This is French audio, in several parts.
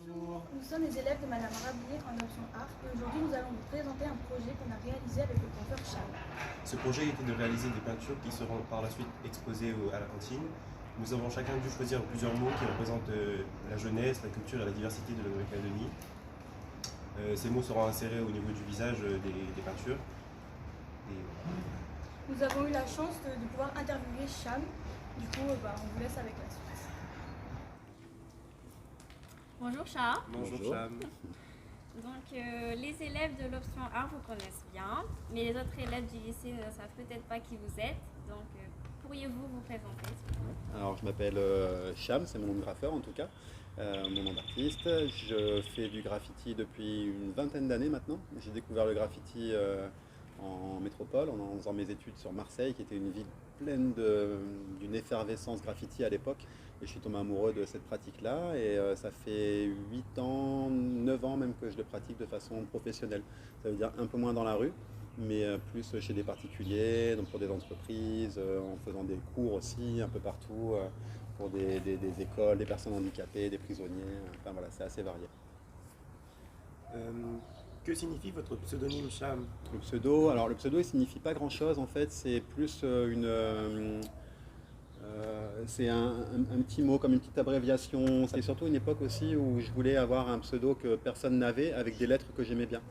Bonjour. Nous sommes les élèves de Madame Rablier en option art et aujourd'hui nous allons vous présenter un projet qu'on a réalisé avec le coiffeur Charles. Ce projet était de réaliser des peintures qui seront par la suite exposées à la cantine. Nous avons chacun dû choisir plusieurs mots qui représentent la jeunesse, la culture et la diversité de la Nouvelle-Calédonie. Ces mots seront insérés au niveau du visage des peintures. Et voilà. Nous avons eu la chance de pouvoir interviewer Cham. Du coup, on vous laisse avec la suite. Bonjour Charles. Bonjour Cham. Donc les élèves de l'option art vous connaissent bien, mais les autres élèves du lycée ne savent peut-être pas qui vous êtes. Donc pourriez-vous vous présenter s'il vous plaît? Alors je m'appelle Cham, c'est mon nom de graffeur en tout cas, mon nom d'artiste. Je fais du graffiti depuis une vingtaine d'années maintenant. J'ai découvert le graffiti en métropole en faisant mes études sur Marseille, qui était une ville pleine d'une effervescence graffiti à l'époque. Et je suis tombé amoureux de cette pratique-là et ça fait 8 ans, 9 ans même que je le pratique de façon professionnelle. Ça veut dire un peu moins dans la rue, mais plus chez des particuliers, donc pour des entreprises, en faisant des cours aussi un peu partout, pour des écoles, des personnes handicapées, des prisonniers, enfin voilà, c'est assez varié. Que signifie votre pseudonyme Cham? Le pseudo il signifie pas grand chose en fait, c'est plus c'est un petit mot, comme une petite abréviation. C'est surtout une époque aussi où je voulais avoir un pseudo que personne n'avait, avec des lettres que j'aimais bien.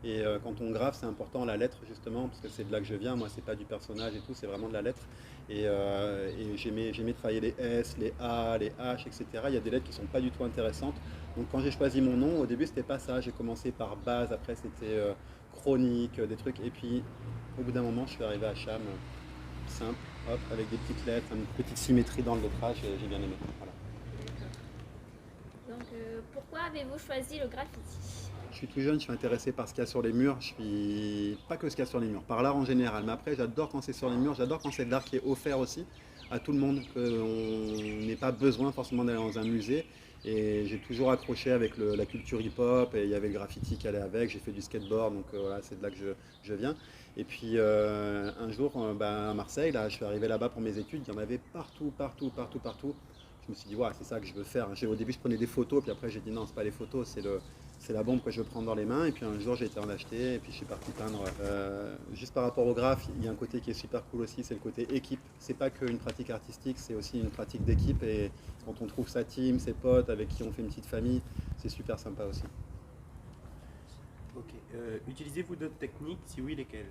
Et quand on grave, c'est important la lettre justement, parce que c'est de là que je viens. Moi, c'est pas du personnage et tout, c'est vraiment de la lettre. Et j'aimais travailler les S, les A, les H, etc. Il y a des lettres qui sont pas du tout intéressantes. Donc quand j'ai choisi mon nom, au début, c'était pas ça. J'ai commencé par base, après c'était chronique, des trucs. Et puis, au bout d'un moment, je suis arrivé à Cham, simple, hop, avec des petites lettres, une petite symétrie dans le lettrage, j'ai bien aimé. Voilà. Donc pourquoi avez-vous choisi le graffiti? Je suis tout jeune, je suis intéressé par ce qu'il y a sur les murs. Je suis pas que ce qu'il y a sur les murs, par l'art en général. Mais après, j'adore quand c'est sur les murs, j'adore quand c'est de l'art qui est offert aussi à tout le monde, qu'on n'ait pas besoin forcément d'aller dans un musée. Et j'ai toujours accroché avec la culture hip-hop, et il y avait le graffiti qui allait avec. J'ai fait du skateboard, donc voilà, c'est de là que je viens. Et puis un jour, à Marseille, là, je suis arrivé là-bas pour mes études, il y en avait partout. Je me suis dit, ouais, c'est ça que je veux faire. Au début, je prenais des photos, puis après, j'ai dit non, c'est pas les photos, c'est la bombe que je veux prendre dans les mains. Et puis un jour, j'ai été en acheter, et puis je suis parti peindre. Juste par rapport au graphe, il y a un côté qui est super cool aussi, c'est le côté équipe. C'est pas qu'une pratique artistique, c'est aussi une pratique d'équipe. Et quand on trouve sa team, ses potes avec qui on fait une petite famille, c'est super sympa aussi. Ok. Utilisez-vous d'autres techniques? Si oui, lesquelles?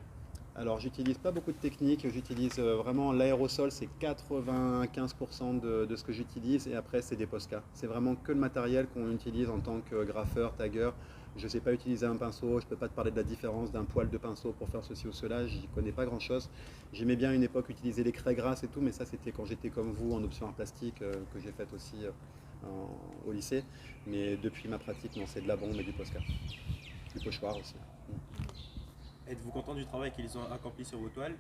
Alors j'utilise pas beaucoup de techniques, j'utilise vraiment l'aérosol, c'est 95% de ce que j'utilise, et après c'est des Posca. C'est vraiment que le matériel qu'on utilise en tant que graffeur, tagueur. Je ne sais pas utiliser un pinceau, je ne peux pas te parler de la différence d'un poil de pinceau pour faire ceci ou cela, j'y connais pas grand chose. J'aimais bien à une époque utiliser les craies grasses et tout, mais ça c'était quand j'étais comme vous en option art plastique, que j'ai faite aussi au lycée. Mais depuis ma pratique, non, c'est de la bombe et du Posca. Du pochoir aussi. Êtes-vous content du travail qu'ils ont accompli sur vos toiles?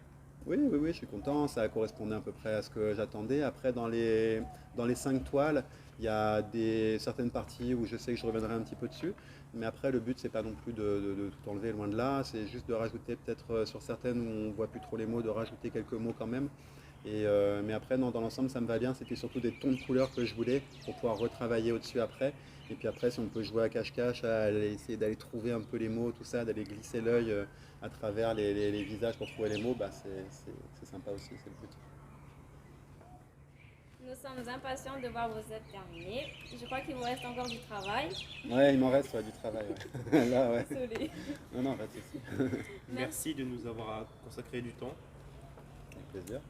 Oui, je suis content, ça correspondait à peu près à ce que j'attendais. Après, dans les 5 toiles, il y a certaines parties où je sais que je reviendrai un petit peu dessus. Mais après, le but, c'est pas non plus de tout enlever, loin de là. C'est juste de rajouter peut-être sur certaines où on ne voit plus trop les mots, de rajouter quelques mots quand même. Mais après, non, dans l'ensemble, ça me va bien. C'était surtout des tons de couleurs que je voulais pour pouvoir retravailler au-dessus après. Et puis après, si on peut jouer à cache-cache, à essayer d'aller trouver un peu les mots, tout ça, d'aller glisser l'œil à travers les visages pour trouver les mots, c'est sympa aussi, c'est le but. Nous sommes impatients de voir vos œuvres terminées. Je crois qu'il vous reste encore du travail. Ouais, il m'en reste du travail. Ouais. Là, ouais. Désolée. Non, pas de souci. Merci de nous avoir consacré du temps. Avec plaisir.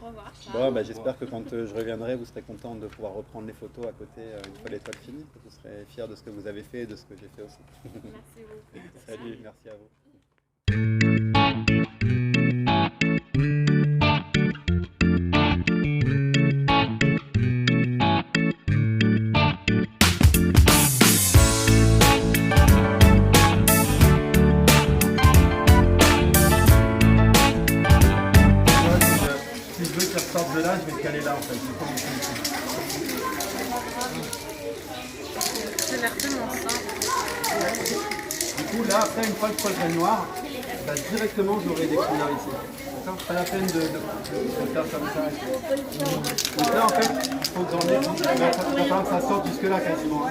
Au revoir Charles. Bon, j'espère que quand je reviendrai, vous serez content de pouvoir reprendre les photos à côté une fois l'étoile finie. Vous serez fiers de ce que vous avez fait et de ce que j'ai fait aussi. Merci beaucoup. Salut, merci à vous. Si je veux qu'il ressorte de là, je vais le caler là en fait. C'est l'air tellement simple. Du coup, là, après, une fois le projet noir, directement j'aurai des couleurs ici. D'accord, pas la peine de faire comme ça. Donc là, en fait, il faut que j'en ai. Il va falloir que ça sorte jusque là quasiment.